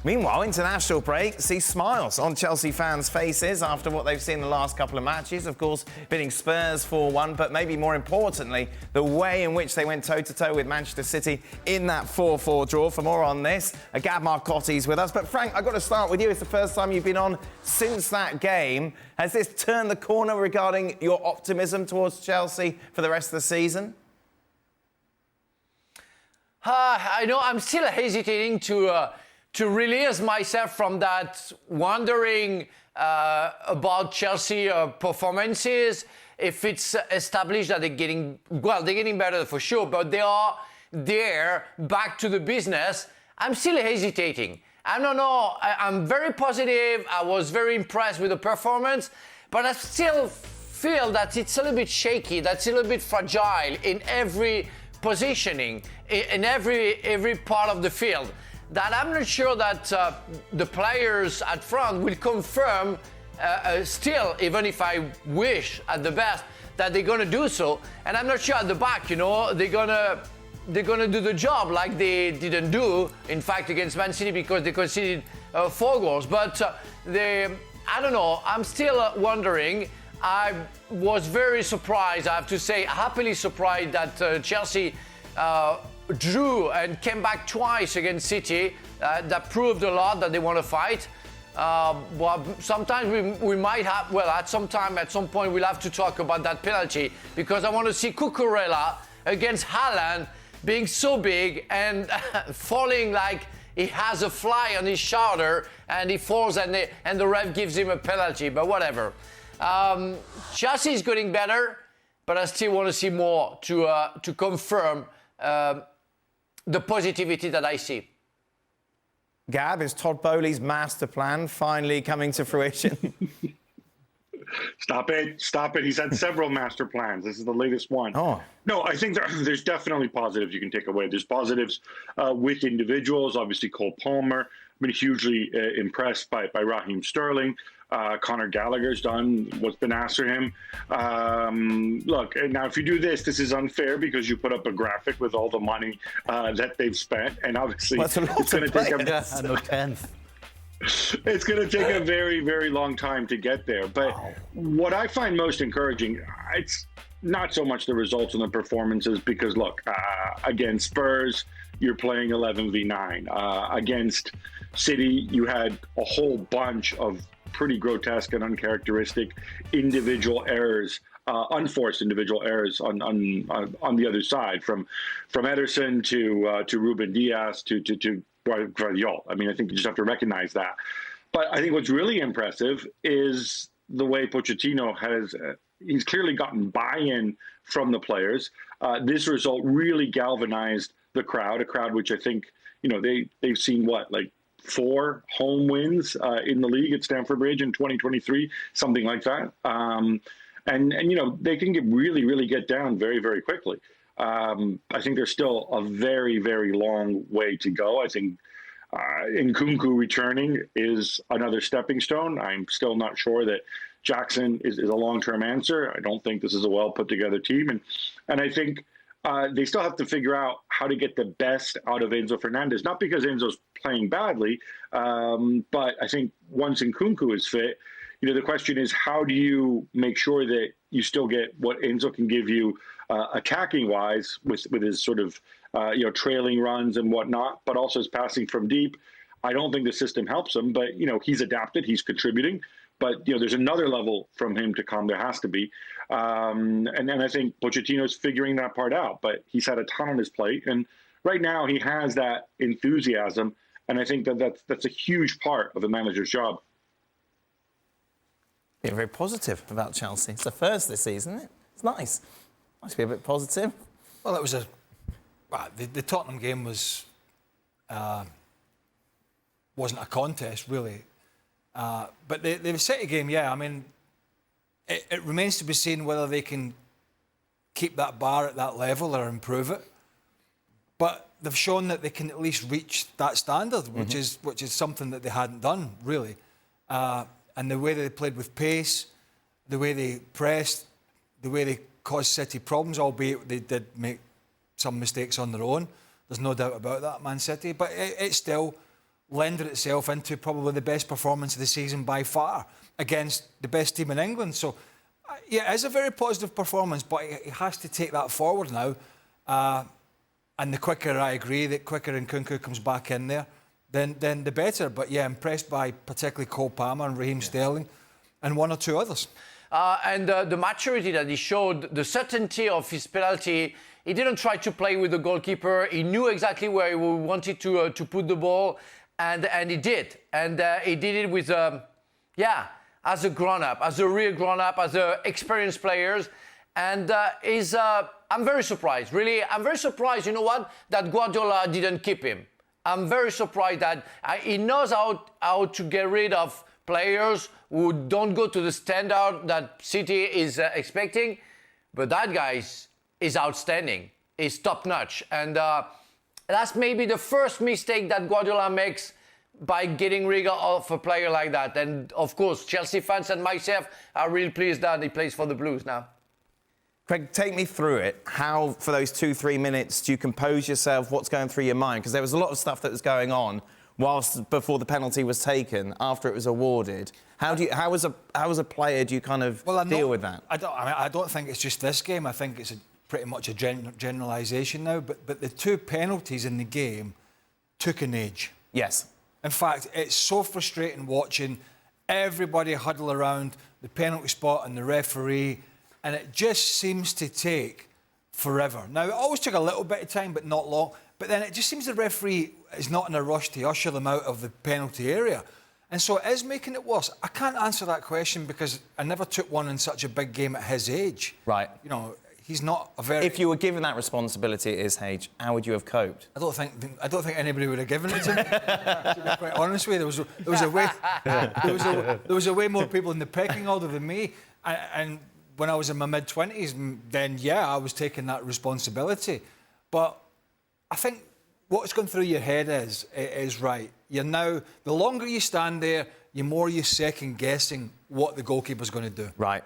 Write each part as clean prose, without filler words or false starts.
Meanwhile, international break sees smiles on Chelsea fans' faces after what they've seen the last couple of matches. Of course, beating Spurs 4-1, but maybe more importantly, the way in which they went toe-to-toe with Manchester City in that 4-4 draw. For more on this, Gab Marcotti's with us. But Frank, I've got to start with you. It's the first time you've been on since that game. Has this turned the corner regarding your optimism towards Chelsea for the rest of the season? I know I'm still hesitating to release myself from that wondering about Chelsea performances. If it's established that they're getting better for sure, but they are there back to the business, I'm still hesitating. I don't know. I'm very positive. I was very impressed with the performance, but I still feel that it's a little bit shaky, that's a little bit fragile in every positioning, in every part of the field. That I'm not sure that the players at front will confirm still, even if I wish at the best that they're going to do so. And I'm not sure at the back, they're going to do the job like they didn't do, in fact, against Man City because they conceded 4 goals. But I don't know, I'm still wondering. I was very surprised, I have to say, happily surprised that Chelsea drew and came back twice against City. That proved a lot that they want to fight. Well, sometimes we might have, at some point we'll have to talk about that penalty, because I want to see Cucurella against Haaland being so big and falling like he has a fly on his shoulder, and he falls and the ref gives him a penalty, but whatever. Chelsea is getting better, but I still want to see more to confirm the positivity that I see. Gab, is Todd Bowley's master plan finally coming to fruition? Stop it. He's had several master plans. This is the latest one. Oh. No, I think there's definitely positives you can take away. There's positives with individuals. Obviously, Cole Palmer. I've been hugely impressed by Raheem Sterling. Conor Gallagher's done what's been asked of him. Look, now if you do this is unfair because you put up a graphic with all the money that they've spent, and obviously it's going to take it's going to take a very, very long time to get there. But what I find most encouraging, it's not so much the results and the performances, because look, against Spurs, you're playing 11v9. Against City, you had a whole bunch of pretty grotesque and uncharacteristic individual errors, unforced individual errors on the other side, from Ederson to Ruben Diaz to Guardiola. I mean, I think you just have to recognize that. But I think what's really impressive is the way Pochettino he's clearly gotten buy-in from the players. This result really galvanized the crowd, a crowd which I think, they've seen 4 home wins in the league at Stamford Bridge in 2023, something like that. And they can really get down very, very quickly. I think there's still a very, very long way to go. I think Nkunku returning is another stepping stone. I'm still not sure that Jackson is a long-term answer. I don't think this is a well put together team. And I think they still have to figure out how to get the best out of Enzo Fernandez. Not because Enzo's playing badly, but I think once Nkunku is fit, the question is, how do you make sure that you still get what Enzo can give you attacking-wise with his sort of trailing runs and whatnot, but also his passing from deep. I don't think the system helps him, but he's adapted, he's contributing. But there's another level from him to come. There has to be, and then I think Pochettino's figuring that part out. But he's had a ton on his plate, and right now he has that enthusiasm, and I think that's a huge part of a manager's job. Being very positive about Chelsea. It's the first this season, isn't it? It's nice. Nice to be a bit positive. Well, it was the Tottenham game wasn't a contest really. But the City game, I mean, it remains to be seen whether they can keep that bar at that level or improve it. But they've shown that they can at least reach that standard, which is something that they hadn't done really. And the way they played with pace, the way they pressed, the way they caused City problems, albeit they did make some mistakes on their own. There's no doubt about that, Man City. But it still lended itself into probably the best performance of the season by far against the best team in England. So, yeah, it is a very positive performance, but he has to take that forward now. And the quicker, I agree, the quicker Nkunku comes back in there, then the better. But yeah, impressed by particularly Cole Palmer and Raheem Sterling and one or two others. And the maturity that he showed, the certainty of his penalty. He didn't try to play with the goalkeeper. He knew exactly where he wanted to put the ball, and he did. And he did it with, as a grown-up, as a real grown-up, as experienced players. And I'm very surprised, really. I'm very surprised, you know what, that Guardiola didn't keep him. I'm very surprised that he knows how to get rid of players who don't go to the standard that City is expecting. But that guy is outstanding. He's top-notch. And that's maybe the first mistake that Guardiola makes by getting rid of a player like that. And, of course, Chelsea fans and myself are really pleased that he plays for the Blues now. Craig, take me through it. How, for those 2-3 minutes, do you compose yourself? What's going through your mind? Because there was a lot of stuff that was going on before the penalty was taken, after it was awarded. How as a player do you kind of deal with that? I don't think it's just this game. I think it's pretty much a generalisation now. But the two penalties in the game took an age. Yes. In fact, it's so frustrating watching everybody huddle around the penalty spot and the referee, and it just seems to take forever. Now, it always took a little bit of time, but not long. But then it just seems the referee is not in a rush to usher them out of the penalty area. And so it is making it worse. I can't answer that question because I never took one in such a big game at his age. Right. You know, he's not a very... If you were given that responsibility at his age, how would you have coped? I don't think anybody would have given it to me. To be quite honest with you, there was a way more people in the pecking order than me. And when I was in my mid-20s, then yeah, I was taking that responsibility. But I think what's going through your head is right. You're now, the longer you stand there, the more you're second-guessing what the goalkeeper's going to do. Right.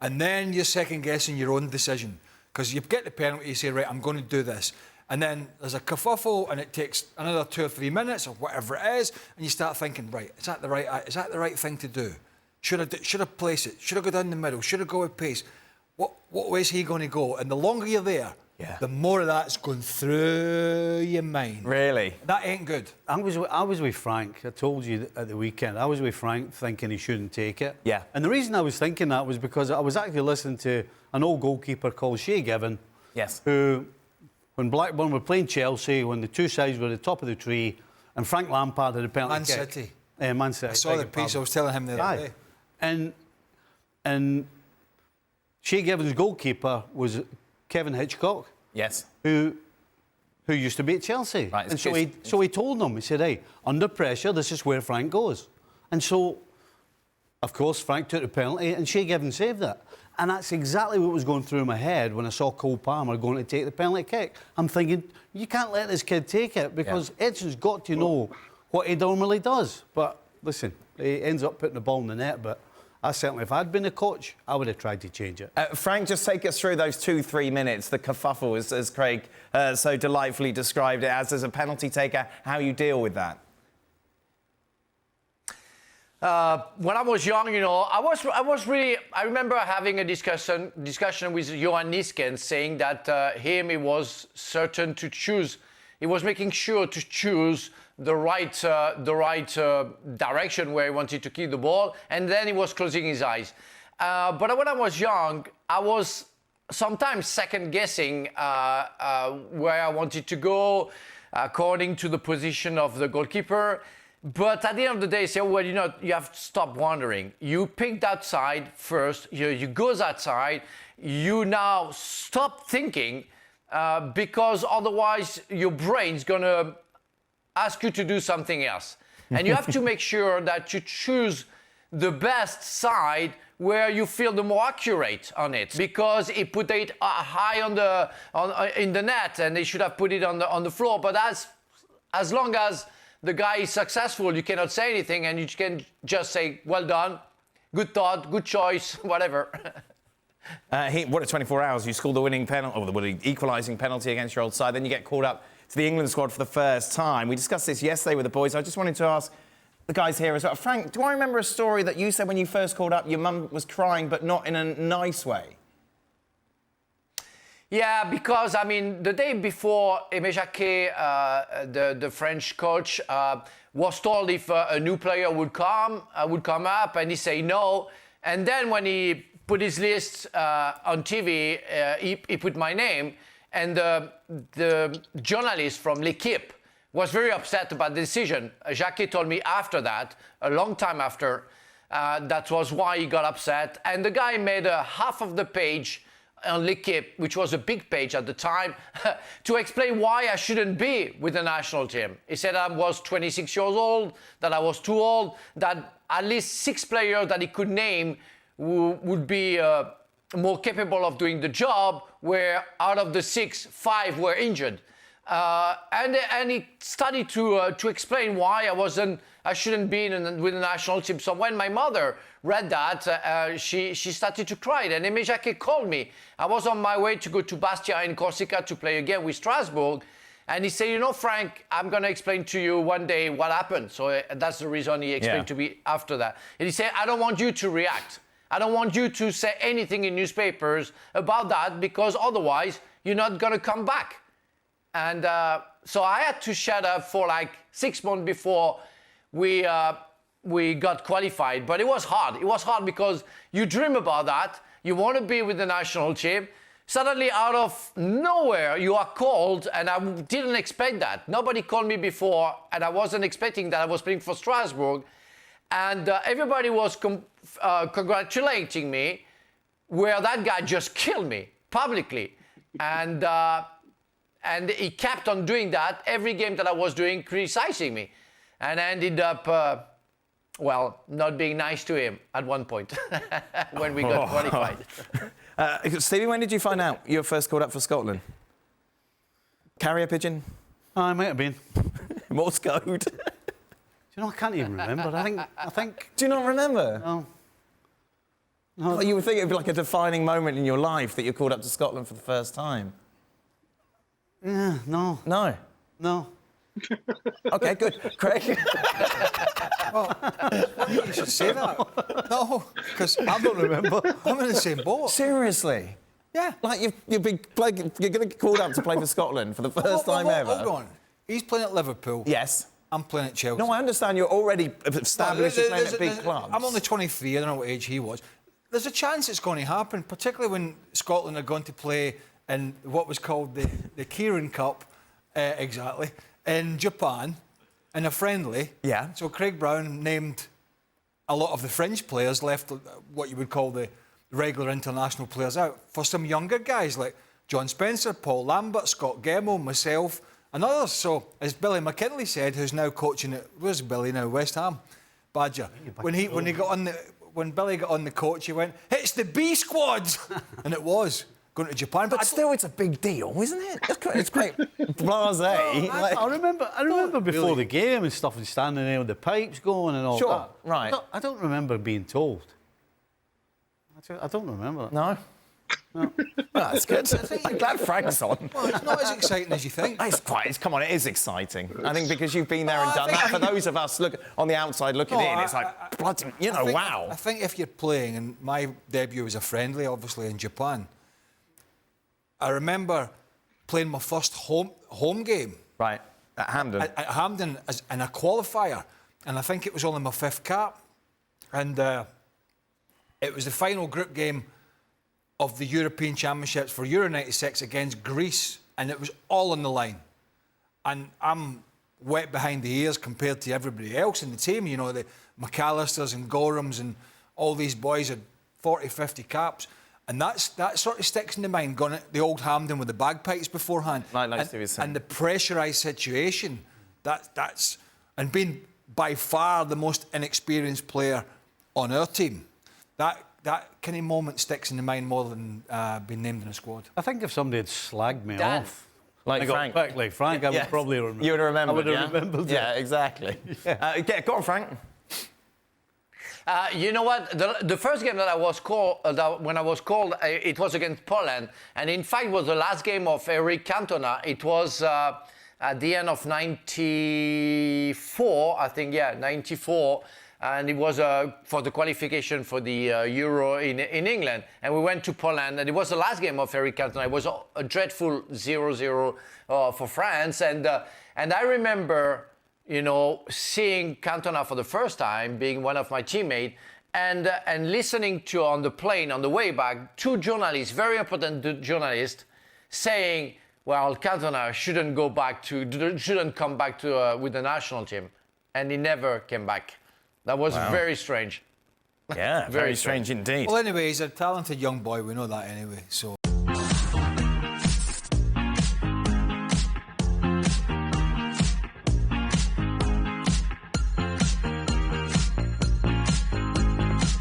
And then you're second-guessing your own decision. Because you get the penalty, you say, right, I'm going to do this. And then there's a kerfuffle, and it takes another 2 or 3 minutes, or whatever it is, and you start thinking, right, is that the right thing to do? Should I place it? Should I go down the middle? Should I go with pace? What way is he going to go? And the longer you're there, the more of that's going through your mind. Really? That ain't good. I was with Frank. I told you at the weekend. I was with Frank thinking he shouldn't take it. Yeah. And the reason I was thinking that was because I was actually listening to an old goalkeeper called Shea Given. Yes. Who, when Blackburn were playing Chelsea, when the two sides were at the top of the tree, and Frank Lampard had a penalty kick. City. Man City. I saw the piece. I was telling him the other day. And Shea Given's goalkeeper was Kevin Hitchcock. Yes. Who used to be at Chelsea. Right, and so he told them, he said, hey, under pressure, this is where Frank goes. And so, of course, Frank took the penalty and Shea Given saved it. And that's exactly what was going through my head when I saw Cole Palmer going to take the penalty kick. I'm thinking, you can't let this kid take it because Edson's got to know what he normally does. But listen, he ends up putting the ball in the net, but I certainly, if I'd been a coach, I would have tried to change it. Frank, just take us through those 2-3 minutes, the kerfuffle, as Craig so delightfully described it, as a penalty taker, how you deal with that. When I was young, you know, I remember having a discussion with Johan Niskanen saying that he was certain to choose, he was making sure to choose the right direction where he wanted to kick the ball, and then he was closing his eyes. But when I was young, I was sometimes second-guessing where I wanted to go, according to the position of the goalkeeper. But at the end of the day, say, well, you know, you have to stop wondering. You pick that side first. You go that side. You now stop thinking because otherwise your brain's gonna ask you to do something else. And you have to make sure that you choose the best side where you feel the more accurate on it, because he put it high in the net and they should have put it on the floor. But as long as the guy is successful, you cannot say anything and you can just say, well done, good thought, good choice, whatever. What a 24 hours. You scored the winning penalty, or the equalising penalty against your old side. Then you get called up to the England squad for the first time. We discussed this yesterday with the boys. I just wanted to ask the guys here as well. Frank, do I remember a story that you said when you first called up, your mum was crying, but not in a nice way? Yeah, because, I mean, the day before, Aimé Jacquet, the French coach, was told if a new player would come up, and he said no. And then when he put his list on TV, he put my name, and the journalist from L'Équipe was very upset about the decision. Jacquet told me after that, a long time after, that was why he got upset. And the guy made half of the page on L'Équipe, which was a big page at the time, to explain why I shouldn't be with the national team. He said I was 26 years old, that I was too old, that at least 6 players that he could name would be more capable of doing the job, where out of the 6, 5 were injured. And he started to explain why I shouldn't be with the national team. So when my mother read that, she started to cry. And Aimé Jacquet called me. I was on my way to go to Bastia in Corsica to play again with Strasbourg. And he said, you know, Frank, I'm going to explain to you one day what happened. So that's the reason he explained to me after that. And he said, I don't want you to react. I don't want you to say anything in newspapers about that, because otherwise you're not going to come back. And so I had to shut up for like 6 months before we got qualified. But it was hard. It was hard because you dream about that. You want to be with the national team. Suddenly, out of nowhere, you are called, and I didn't expect that. Nobody called me before, and I wasn't expecting that. I was playing for Strasbourg. And everybody was congratulating me, where that guy just killed me publicly. And he kept on doing that every game that I was doing, criticizing me. And I ended up, not being nice to him at one point when we got qualified. Stevie, when did you find out you were first called up for Scotland? Carrier pigeon? I might have been. Morse code? You know, I can't even remember. I think. Do you not remember? No. Well, you would think it would be like a defining moment in your life that you're called up to Scotland for the first time. Yeah, no. No? No. OK, good. Craig? You should say that. No, because I don't remember. I'm in the same boat. Seriously? Yeah. Like you're going to get called up to play for Scotland for the first time ever? Hold on. He's playing at Liverpool. Yes. I'm playing at Chelsea. No, I understand you're already established as playing at big clubs. I'm only 23, I don't know what age he was. There's a chance it's going to happen, particularly when Scotland are going to play in what was called the Kirin Cup, exactly, in Japan, in a friendly. Yeah. So Craig Brown named a lot of the French players, left what you would call the regular international players out, for some younger guys like John Spencer, Paul Lambert, Scott Gemmell, myself, and others. So, as Billy McKinley said, who's now coaching at, where's Billy now? West Ham, Badger. When Billy got on the coach, he went, "It's the B squad," and it was going to Japan. But still, it's a big deal, isn't it? It's quite blasé. I remember before the game and stuff, and standing there with the pipes going and all Sure, that. right. I don't remember being told. I don't remember that. No? No. Well, that's good. I'm glad Frank's on. Well, it's not as exciting as you think. Come on, it is exciting. I think because you've been there and done that. For those of us on the outside looking in, it's like, bloody, wow. I think if you're playing, and my debut was a friendly, obviously, in Japan. I remember playing my first home game. Right, at Hampden. At Hampden in a qualifier. And I think it was only my 5th cap. And it was the final group game of the European Championships for Euro 96 against Greece, and it was all on the line. And I'm wet behind the ears compared to everybody else in the team. You know, the McAllisters and Gorhams and all these boys had 40, 50 caps. And that sort of sticks in the mind, going at the old Hampden with the bagpipes beforehand. And the pressurised situation, that's and being by far the most inexperienced player on our team, that kind of moment sticks in the mind more than being named in a squad. I think if somebody had slagged me off, like Frank, I would probably remember. You would have remembered. I would have remembered. Yeah, exactly. Go on, Frank. You know what? The first game that I was called, when I was called, it was against Poland, and in fact, it was the last game of Eric Cantona. It was at the end of 94, I think, 94. And it was for the qualification for the Euro in England. And we went to Poland, and it was the last game of Eric Cantona. It was a dreadful 0-0 for France. And I remember, seeing Cantona for the first time, being one of my teammates, and listening to, on the plane, on the way back, two journalists, very important journalists, saying, well, Cantona shouldn't come back to with the national team. And he never came back. That was very strange. Yeah, very strange indeed. Well, anyway, he's a talented young boy. We know that anyway. So.